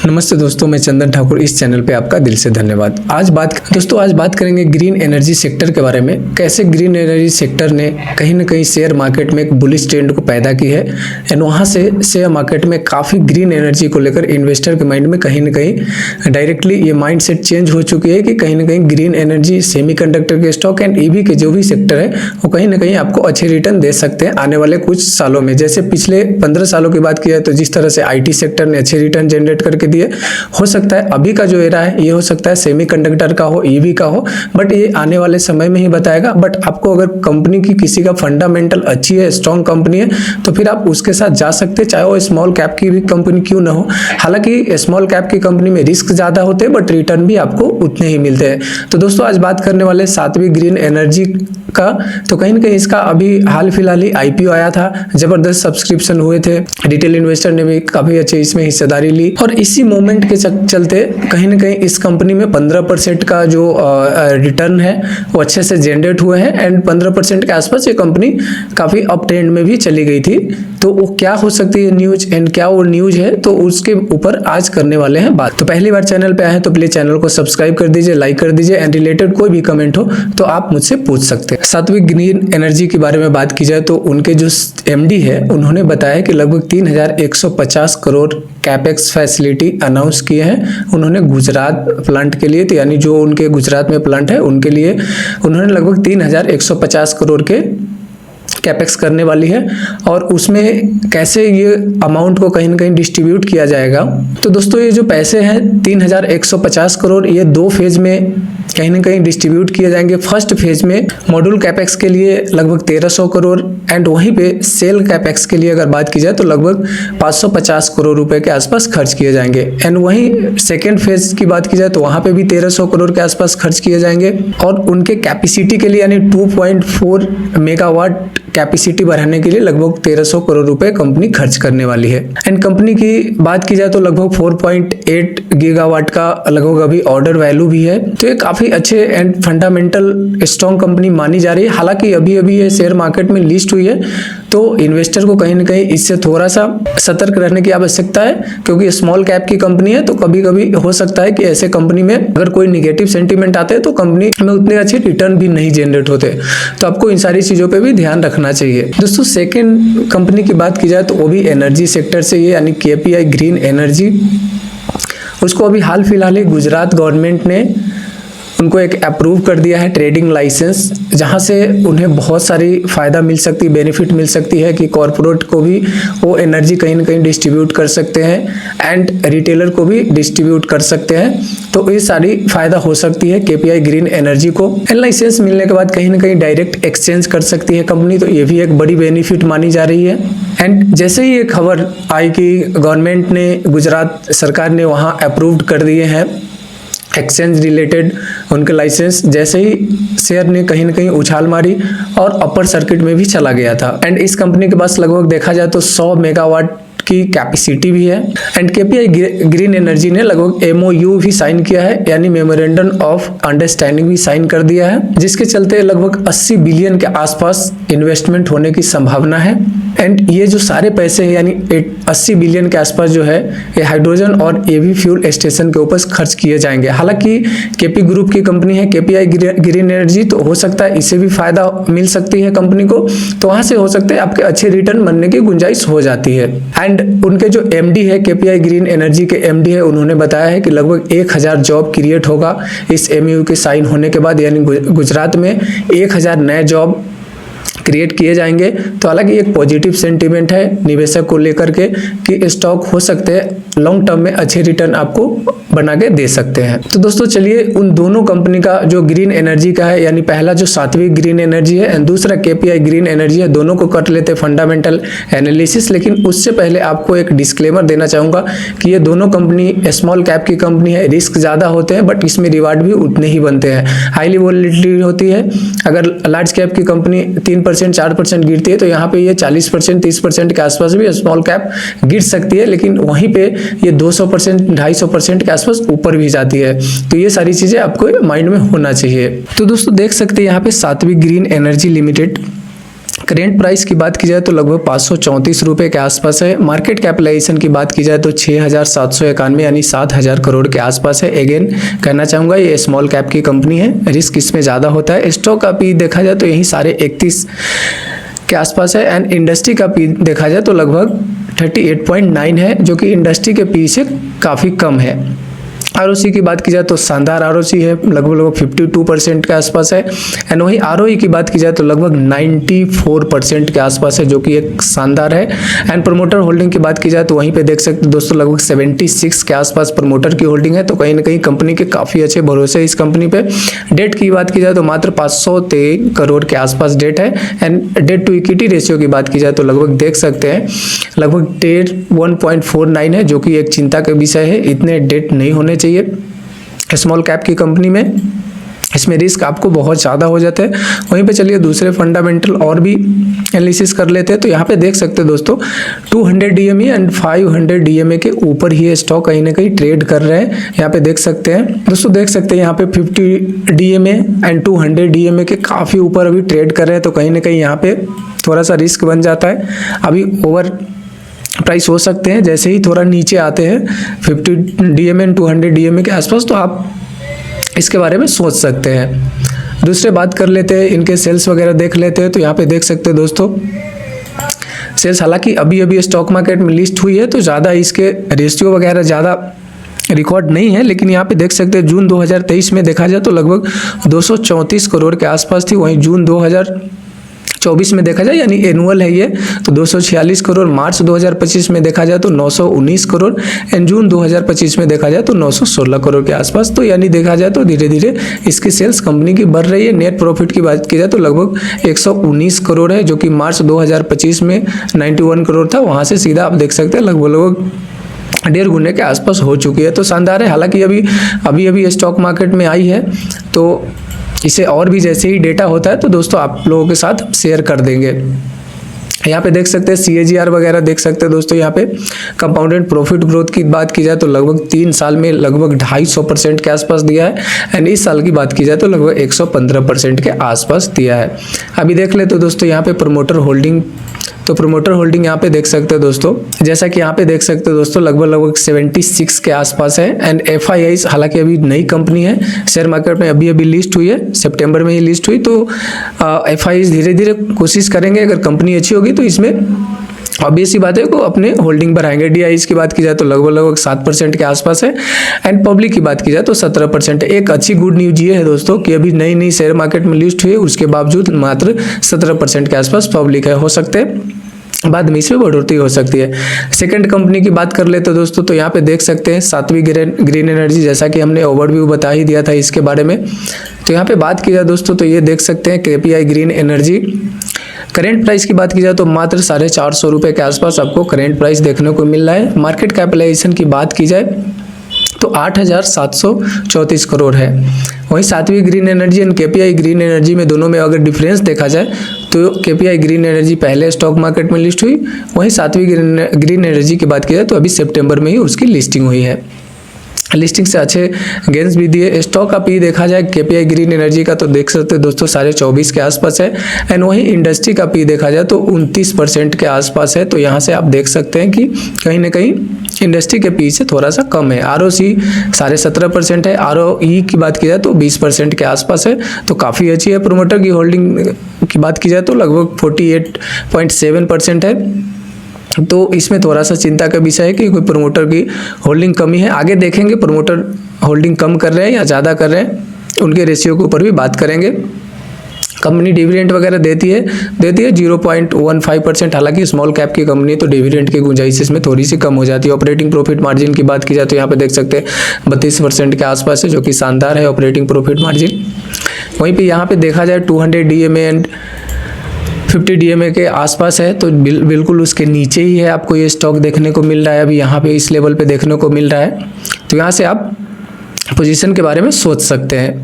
नमस्ते दोस्तों, मैं चंदन ठाकुर। इस चैनल पे आपका दिल से धन्यवाद। आज बात करेंगे ग्रीन एनर्जी सेक्टर के बारे में। कैसे ग्रीन एनर्जी सेक्टर ने कहीं ना कहीं शेयर मार्केट में एक बुलिश ट्रेंड को पैदा की है एंड वहाँ से शेयर मार्केट में काफ़ी ग्रीन एनर्जी को लेकर इन्वेस्टर के माइंड में कहीं ना कहीं डायरेक्टली ये माइंड सेट चेंज हो चुकी है कि कहीं ना कहीं ग्रीन एनर्जी, सेमीकंडक्टर के स्टॉक एंड ईवी के जो भी सेक्टर है वो कहीं ना कहीं आपको अच्छे रिटर्न दे सकते हैं आने वाले कुछ सालों में। जैसे पिछले 15 सालों की बात की जाए तो जिस तरह से IT सेक्टर ने अच्छे रिटर्न जनरेट करके दिए, हो सकता है अभी का जो एरा है ये हो सकता है सेमीकंडक्टर का हो, ईवी का हो, बट ये आने वाले समय में ही बताएगा। बट आपको अगर कंपनी की किसी का फंडामेंटल अच्छी है, स्ट्रॉन्ग कंपनी है, तो फिर आप उसके साथ जा सकते हैं, चाहे वो स्मॉल कैप की भी कंपनी क्यों ना हो। हालांकि स्मॉल कैप की कंपनी में रिस्क ज्यादा होते हैं बट रिटर्न भी आपको उतने ही मिलते हैं। तो दोस्तों आज बात करने वाले 7वीं ग्रीन एनर्जी का, तो कहीं ना कहीं इसका अभी हाल फिलहाल ही IPO आया था, जबरदस्त सब्सक्रिप्शन हुए थे, रिटेल इन्वेस्टर ने भी काफी अच्छे इसमें हिस्सेदारी ली और इसी मोमेंट के चलते कहीं ना कहीं इस कंपनी में 15% का जो रिटर्न है वो अच्छे से जनरेट हुए हैं एंड 15% के आसपास ये कंपनी काफी अप ट्रेंड में भी चली गई थी। तो वो क्या हो सकती है न्यूज एंड क्या वो न्यूज है, तो उसके ऊपर आज करने वाले हैं बात। तो पहली बार चैनल पे आए हैं तो प्लीज चैनल को सब्सक्राइब कर दीजिए, लाइक कर दीजिए एंड रिलेटेड कोई भी कमेंट हो तो आप मुझसे पूछ सकते हैं। 7वीं ग्रीन एनर्जी के बारे में बात की जाए तो उनके जो MD है उन्होंने बताया कि लगभग 3150 करोड़ कैपेक्स फैसिलिटी अनाउंस किए हैं उन्होंने गुजरात प्लांट के लिए। तो यानी जो उनके गुजरात में प्लांट है उनके लिए उन्होंने लगभग 3150 करोड़ के कैपेक्स करने वाली है। और उसमें कैसे ये अमाउंट को कहीं ना कहीं डिस्ट्रीब्यूट किया जाएगा, तो दोस्तों ये जो पैसे हैं 3150 करोड़ ये 2 फेज में कहीं ना कहीं डिस्ट्रीब्यूट किए जाएंगे। फर्स्ट फेज में मॉड्यूल कैपेक्स के लिए लगभग 1300 करोड़ एंड वहीं पे सेल कैपेक्स के लिए अगर बात की जाए तो लगभग 550 करोड़ रुपए के आसपास खर्च किए जाएंगे। एंड वहीं सेकेंड फेज की बात की जाए तो वहां पे भी 1300 करोड़ के आसपास खर्च किए जाएंगे और उनके कैपेसिटी के लिए यानी 2.4 मेगावाट कैपेसिटी बढ़ाने के लिए लगभग 1300 करोड़ रुपए कंपनी खर्च करने वाली है। एंड कंपनी की बात की जाए तो लगभग 4.8 गीगावाट का लगभग अभी ऑर्डर वैल्यू भी है। तो ये काफी अच्छे एंड फंडामेंटल स्ट्रॉन्ग कंपनी मानी जा रही है। हालांकि अभी ये शेयर मार्केट में लिस्ट हुई है तो इन्वेस्टर को कहीं ना कहीं इससे थोड़ा सा सतर्क रहने की आवश्यकता है, क्योंकि स्मॉल कैप की कंपनी है तो कभी कभी हो सकता है कि ऐसे कंपनी में अगर कोई निगेटिव सेंटीमेंट आते हैं तो कंपनी में उतने अच्छे रिटर्न भी नहीं जनरेट होते। तो आपको इन सारी चीजों पे भी ध्यान रखना चाहिए। दोस्तों सेकेंड कंपनी की बात की जाए तो वो भी एनर्जी सेक्टर से ये यानी KPI ग्रीन एनर्जी, उसको अभी हाल फिलहाल ही गुजरात गवर्नमेंट ने उनको एक अप्रूव कर दिया है ट्रेडिंग लाइसेंस, जहां से उन्हें बहुत सारी फायदा मिल सकती है, बेनिफिट मिल सकती है कि कॉर्पोरेट को भी वो एनर्जी कहीं ना कहीं डिस्ट्रीब्यूट कर सकते हैं एंड रिटेलर को भी डिस्ट्रीब्यूट कर सकते हैं। तो ये सारी फायदा हो सकती है KPI ग्रीन एनर्जी को। लाइसेंस मिलने के बाद कहीं ना कहीं डायरेक्ट एक्सचेंज कर सकती है कंपनी, तो ये भी एक बड़ी बेनिफिट मानी जा रही है। एंड जैसे ही ये खबर आई कि गवर्नमेंट ने, गुजरात सरकार ने वहाँ अप्रूव्ड कर दिए हैं एक्सचेंज रिलेटेड उनके लाइसेंस, जैसे ही शेयर ने कहीं ना कहीं उछाल मारी और अपर सर्किट में भी चला गया था। एंड इस कंपनी के पास लगभग देखा जाए तो 100 मेगावाट की कैपेसिटी भी है एंड KPI ग्रीन एनर्जी ने लगभग MOU भी साइन किया है, यानी मेमोरेंडम ऑफ अंडरस्टैंडिंग भी साइन कर दिया है, जिसके चलते लगभग 80 बिलियन के आसपास इन्वेस्टमेंट होने की संभावना है। एंड ये जो सारे पैसे हैं यानी 80 बिलियन के आसपास जो है ये हाइड्रोजन और EV फ्यूल स्टेशन के ऊपर खर्च किए जाएंगे। हालांकि KP ग्रुप की कंपनी है KPI ग्रीन एनर्जी, तो हो सकता है इससे भी फायदा मिल सकती है कंपनी को, तो वहां से हो सकता है आपके अच्छे रिटर्न बनने की गुंजाइश हो जाती है। एंड उनके जो MD है KPI ग्रीन एनर्जी के MD है, उन्होंने बताया है कि लगभग 1000 जॉब क्रिएट होगा इस MOU के साइन होने के बाद, यानी गुजरात में 1000 नए जॉब क्रिएट किए जाएंगे। तो हालांकि एक पॉजिटिव सेंटीमेंट है निवेशक को लेकर के कि स्टॉक हो सकते हैं लॉन्ग टर्म में अच्छे रिटर्न आपको बना के दे सकते हैं। तो दोस्तों चलिए उन दोनों कंपनी का जो ग्रीन एनर्जी का है, यानी पहला जो 7वीं ग्रीन एनर्जी है एंड दूसरा KPI ग्रीन एनर्जी है, दोनों को कर लेते फंडामेंटल एनालिसिस। लेकिन उससे पहले आपको एक डिस्क्लेमर देना चाहूंगा कि ये दोनों कंपनी स्मॉल कैप की कंपनी है, रिस्क ज्यादा होते हैं बट इसमें रिवार्ड भी उतने ही बनते हैं, हाईली वोलेटिलिटी होती है। अगर लार्ज कैप की कंपनी 3% 4% गिरती है तो यहाँ पे ये 40% 30% के आसपास भी स्मॉल कैप गिर सकती है, लेकिन वहीं पे ये 200% 250% के आसपास ऊपर भी जाती है। तो ये सारी चीजें आपको माइंड में होना चाहिए। तो दोस्तों देख सकते हैं यहाँ पे 7वीं green energy limited current price की बात की जाए तो लगभग 534 रुपये के आसपास है। मार्केट कैपिटलाइजेशन की बात की जाए तो 6,791 यानी 7,000 करोड़ के आसपास है। अगेन कहना चाहूँगा ये स्मॉल कैप की कंपनी है, रिस्क इसमें ज़्यादा होता है। स्टॉक का पी देखा जाए तो यही सारे 31 के आसपास है। एंड इंडस्ट्री का पी देखा जाए तो लगभग 38.9 है, जो कि इंडस्ट्री के पी से काफ़ी कम है। आरओसी की बात की जाए तो शानदार आरओसी है, लगभग 52% के आसपास है। एंड वहीं आरओई की बात की जाए तो लगभग 94% के आसपास है, जो कि एक शानदार है। एंड प्रमोटर होल्डिंग की बात की जाए तो वहीं पे देख सकते हैं दोस्तों लगभग 76 के आसपास प्रमोटर की होल्डिंग है। तो कहीं ना कहीं कंपनी के काफ़ी अच्छे भरोसे है इस कंपनी पे। डेट की बात की जाए तो मात्र 523 करोड़ के आसपास डेट है। And debt to equity ratio की बात की जाए तो लगभग देख सकते हैं लगभग 1.49 है, जो कि एक चिंता का विषय है। इतने डेट नहीं होने चाहिए स्मॉल कैप की कंपनी में, इसमें रिस्क आपको बहुत ज़्यादा हो जाता है। वहीं पे चलिए दूसरे फंडामेंटल और भी एनालिसिस कर लेते हैं। तो यहाँ पे देख सकते हैं दोस्तों 200 DMA एंड 500 DMA के ऊपर ही ये स्टॉक कहीं ना कहीं ट्रेड कर रहे हैं। यहाँ पे देख सकते हैं दोस्तों, देख सकते हैं यहाँ पे 50 DMA एंड 200 DMA के काफ़ी ऊपर अभी ट्रेड कर रहे हैं। तो कहीं ना कहीं यहाँ पे थोड़ा सा रिस्क बन जाता है। अभी ओवर प्राइस हो सकते हैं, जैसे ही थोड़ा नीचे आते हैं 50 DMA एंड 200 DMA के आसपास तो आप इसके बारे में सोच सकते हैं। दूसरे बात कर लेते हैं, इनके सेल्स वगैरह देख लेते हैं। तो यहाँ पे देख सकते हैं दोस्तों सेल्स हालांकि अभी अभी स्टॉक मार्केट में लिस्ट हुई है, तो ज़्यादा इसके रेशियो वगैरह ज़्यादा रिकॉर्ड नहीं है। लेकिन यहाँ पे देख सकते हैं जून 2023 में देखा जाए तो लगभग 234 करोड़ के आसपास थी। वहीं जून 2024 में देखा जाए यानी एनुअल है ये तो 246 करोड़। मार्च 2025 में देखा जाए तो 919 करोड़ एंड जून 2025 में देखा जाए तो 916 करोड़ के आसपास। तो यानी देखा जाए तो धीरे धीरे इसकी सेल्स कंपनी की बढ़ रही है। नेट प्रॉफिट की बात की जाए तो लगभग 119 करोड़ है, जो कि मार्च 2025 में 91 करोड़ था। वहाँ से सीधा आप देख सकते हैं लगभग 1.5 गुने के आसपास हो चुकी है। तो शानदार है। हालांकि अभी स्टॉक मार्केट में आई है, तो इसे और भी जैसे ही डेटा होता है तो दोस्तों आप लोगों के साथ शेयर कर देंगे। यहाँ पे देख सकते हैं CAGR वगैरह देख सकते हैं दोस्तों। यहाँ पे कंपाउंडेड प्रॉफिट ग्रोथ की बात की जाए तो लगभग 3 साल में लगभग 250% के आसपास दिया है। एंड इस साल की बात की जाए तो लगभग 115% के आसपास दिया है। अभी देख ले तो दोस्तों यहाँ पे प्रमोटर होल्डिंग, तो प्रमोटर होल्डिंग यहाँ पे देख सकते हैं दोस्तों, जैसा कि यहाँ पे देख सकते हैं दोस्तों लगभग 76 के आसपास है। एंड FIIs हालांकि अभी नई कंपनी है, शेयर मार्केट में अभी लिस्ट हुई है, सितंबर में ही लिस्ट हुई। तो FIIs धीरे धीरे कोशिश करेंगे, अगर कंपनी अच्छी होगी तो इसमें ऑब्वियस सी बात है को अपने होल्डिंग बढ़ाएंगे। DIs की बात की जाए तो लगभग 7% के आसपास है। एंड पब्लिक की बात की जाए तो 17% है। एक अच्छी गुड न्यूज ये है दोस्तों कि अभी नई शेयर मार्केट में लिस्ट हुई है, उसके बावजूद मात्र 17% के आसपास पब्लिक है। हो सकते हैं बाद में इसमें बढ़ोतरी हो सकती है। सेकंड कंपनी की बात कर ले तो दोस्तों, तो यहाँ पे देख सकते हैं सात्विक ग्रीन एनर्जी, जैसा कि हमने ओवरव्यू बता ही दिया था इसके बारे में। तो यहाँ पे बात की जाए दोस्तों तो ये देख सकते हैं KPI green energy. Current price की बात की जाए तो मात्र 450 रुपये के आसपास आपको करेंट प्राइस देखने को मिल रहा है। मार्केट कैपिटलाइजेशन की बात की जाए तो 8,734 करोड़ है। वहीं सात्विक green energy and KPI green energy में दोनों में अगर डिफरेंस देखा जाए तो KPI ग्रीन एनर्जी पहले स्टॉक मार्केट में लिस्ट हुई, वहीं सात्विक ग्रीन एनर्जी की बात की जाए तो अभी सितंबर में ही उसकी लिस्टिंग हुई है। लिस्टिंग से अच्छे गेंस भी दिए। स्टॉक का पी देखा जाए KPI ग्रीन एनर्जी का तो देख सकते हैं दोस्तों 24.5 के आसपास है। एंड वहीं इंडस्ट्री का पी देखा जाए तो 29% के आसपास है। तो यहाँ से आप देख सकते हैं कि कहीं ना कहीं इंडस्ट्री के पी से थोड़ा सा कम है। ROC 17.5% है। ROE की बात की जाए तो 20% के आसपास है, तो काफ़ी अच्छी है। प्रोमोटर की होल्डिंग की बात की जाए तो लगभग 48.7% है। तो इसमें थोड़ा सा चिंता का विषय है कि कोई प्रमोटर की होल्डिंग कमी है। आगे देखेंगे प्रमोटर होल्डिंग कम कर रहे हैं या ज़्यादा कर रहे हैं, उनके रेशियो के ऊपर भी बात करेंगे। कंपनी डिविडेंड वगैरह देती है 0.15%। हालांकि स्मॉल कैप की कंपनी तो डिविडेंड की गुंजाइश इसमें थोड़ी सी कम हो जाती है। ऑपरेटिंग प्रॉफिट मार्जिन की बात की जाए तो यहाँ पे देख सकते हैं 32% के आसपास है, जो कि शानदार है ऑपरेटिंग प्रॉफिट मार्जिन। वहीं पे यहाँ पे देखा जाए 200 DMA एंड 50 DMA के आसपास है, तो बिल्कुल उसके नीचे ही है आपको ये स्टॉक देखने को मिल रहा है। अभी यहाँ पे इस लेवल पे देखने को मिल रहा है, तो यहाँ से आप पोजीशन के बारे में सोच सकते हैं।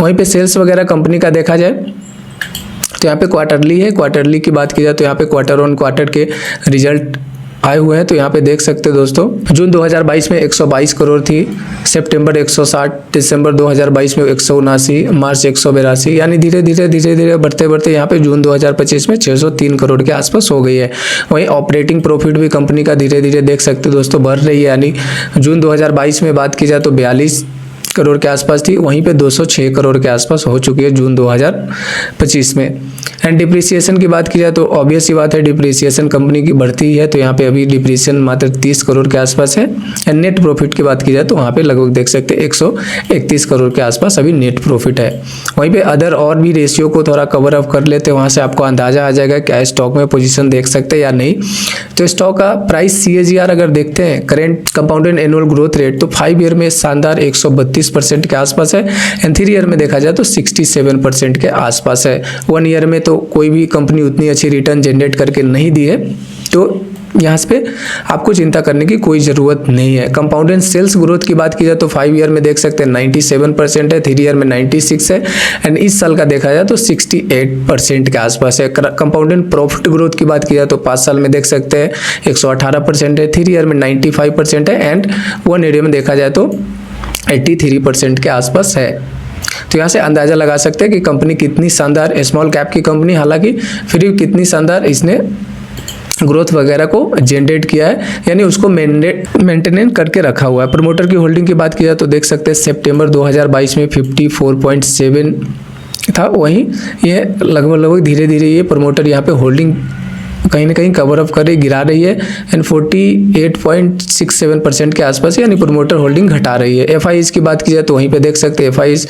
वहीं पे सेल्स वगैरह कंपनी का देखा जाए तो यहाँ पे क्वार्टरली है। क्वार्टरली की बात की जाए तो यहाँ पे क्वार्टर ऑन क्वार्टर के रिजल्ट आए हुए हैं। तो यहाँ पे देख सकते हैं दोस्तों, जून 2022 में 122 करोड़ थी, सितंबर 160, दिसंबर 2022 में 179, मार्च 182, यानी धीरे धीरे बढ़ते यहाँ पे जून 2025 में 603 करोड़ के आसपास हो गई है। वहीं ऑपरेटिंग प्रॉफिट भी कंपनी का धीरे धीरे देख सकते हैं दोस्तों बढ़ रही है, यानी जून 2022 में बात की जाए तो 42 करोड़ के आसपास थी, वहीं पे 206 करोड़ के आसपास हो चुकी है जून 2025 में। एंड डिप्रिसिएशन की बात की जाए तो ऑब्वियस सी बात है, डिप्रिसिएशन कंपनी की बढ़ती है, तो यहाँ पे अभी डिप्रिसिएशन मात्र 30 करोड़ के आसपास है। एंड नेट प्रॉफिट की बात की जाए तो वहाँ पे लगभग देख सकते हैं 131 करोड़ के आसपास अभी नेट प्रॉफिट है। वहीं पे अदर और भी रेशियो को थोड़ा कवर अप कर लेते हैं, वहाँ से आपको अंदाजा आ जाएगा क्या स्टॉक में पोजीशन देख सकते हैं या नहीं। तो स्टॉक का प्राइस CAGR अगर देखते हैं, current compounded annual growth rate, तो 5 ईयर में शानदार 132% के आसपास है। एंड 3 ईयर में देखा जाए तो 67% के आसपास है। 1 ईयर में तो कोई भी कंपनी उतनी अच्छी रिटर्न जनरेट करके नहीं दी है, तो यहाँ पे आपको चिंता करने की कोई ज़रूरत नहीं है। कंपाउंडेड सेल्स ग्रोथ की बात की जाए तो 5 ईयर में देख सकते हैं 97% है, 3 ईयर में 96 है, एंड इस साल का देखा जाए तो 68% के आसपास है। कंपाउंडेड प्रॉफिट ग्रोथ की बात की जाए तो 5 साल में देख सकते हैं 118% है, 3 ईयर में 95% है, एंड 1 ईयर में देखा जाए तो 83% के आसपास है। तो यहाँ से अंदाजा लगा सकते हैं कि कंपनी कितनी शानदार, स्मॉल कैप की कंपनी हालांकि, फिर भी कितनी शानदार इसने ग्रोथ वगैरह को जनरेट किया है, यानी उसको मेंटेन करके रखा हुआ है। प्रमोटर की होल्डिंग की बात की जाए तो देख सकते हैं सितंबर 2022 में 54.7 था, वहीं ये लगभग धीरे धीरे ये प्रमोटर यहाँ पे होल्डिंग कहीं ना कहीं कवर अप कर रही, गिरा रही है, एंड 48.67% के आसपास, यानी प्रमोटर होल्डिंग घटा रही है। FIs की बात की जाए तो वहीं पे देख सकते हैं FIs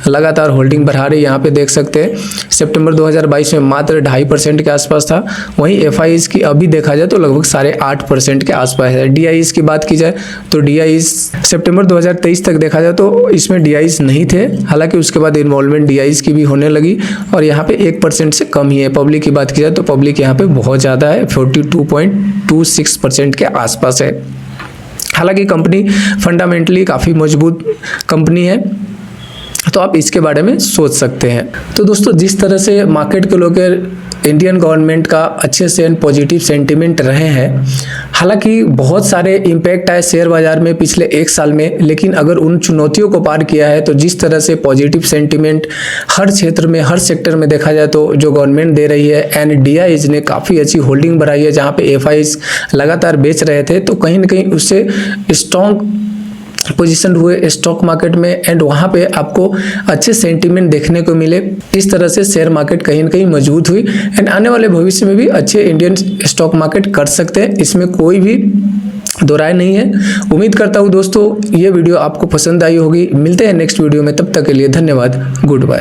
लगातार होल्डिंग बढ़ा रही है। यहाँ पे देख सकते हैं सितंबर 2022 में मात्र 2.5% के आसपास था, वहीं FIs की अभी देखा जाए तो लगभग 8.5% के आसपास है। DIs की बात की जाए तो DIs सितंबर 2023 तक देखा जाए तो इसमें DIs नहीं थे, हालांकि उसके बाद इन्वॉल्वमेंट DIs की भी होने लगी, और यहाँ पे 1% से कम ही है। पब्लिक की बात की जाए तो पब्लिक यहाँ पे बहुत ज़्यादा है, 42.26% के आसपास है। हालांकि कंपनी फंडामेंटली काफ़ी मजबूत कंपनी है, तो आप इसके बारे में सोच सकते हैं। तो दोस्तों, जिस तरह से मार्केट के लोग इंडियन गवर्नमेंट का अच्छे से पॉजिटिव सेंटिमेंट रहे हैं, हालांकि बहुत सारे इम्पैक्ट आए शेयर बाजार में पिछले 1 साल में, लेकिन अगर उन चुनौतियों को पार किया है तो जिस तरह से पॉजिटिव सेंटिमेंट हर क्षेत्र में, हर सेक्टर में देखा जाए तो जो गवर्नमेंट दे रही है, एंड DIs ने काफ़ी अच्छी होल्डिंग बढ़ाई है, जहाँ पे FIs लगातार बेच रहे थे, तो कहीं ना कहीं उससे स्ट्रॉन्ग पोजीशन हुए स्टॉक मार्केट में, एंड वहाँ पे आपको अच्छे सेंटीमेंट देखने को मिले। इस तरह से शेयर मार्केट कहीं ना कहीं मजबूत हुई, एंड आने वाले भविष्य में भी अच्छे इंडियन स्टॉक मार्केट कर सकते हैं, इसमें कोई भी दो राय नहीं है। उम्मीद करता हूँ दोस्तों ये वीडियो आपको पसंद आई होगी। मिलते हैं नेक्स्ट वीडियो में, तब तक के लिए धन्यवाद, गुड बाय।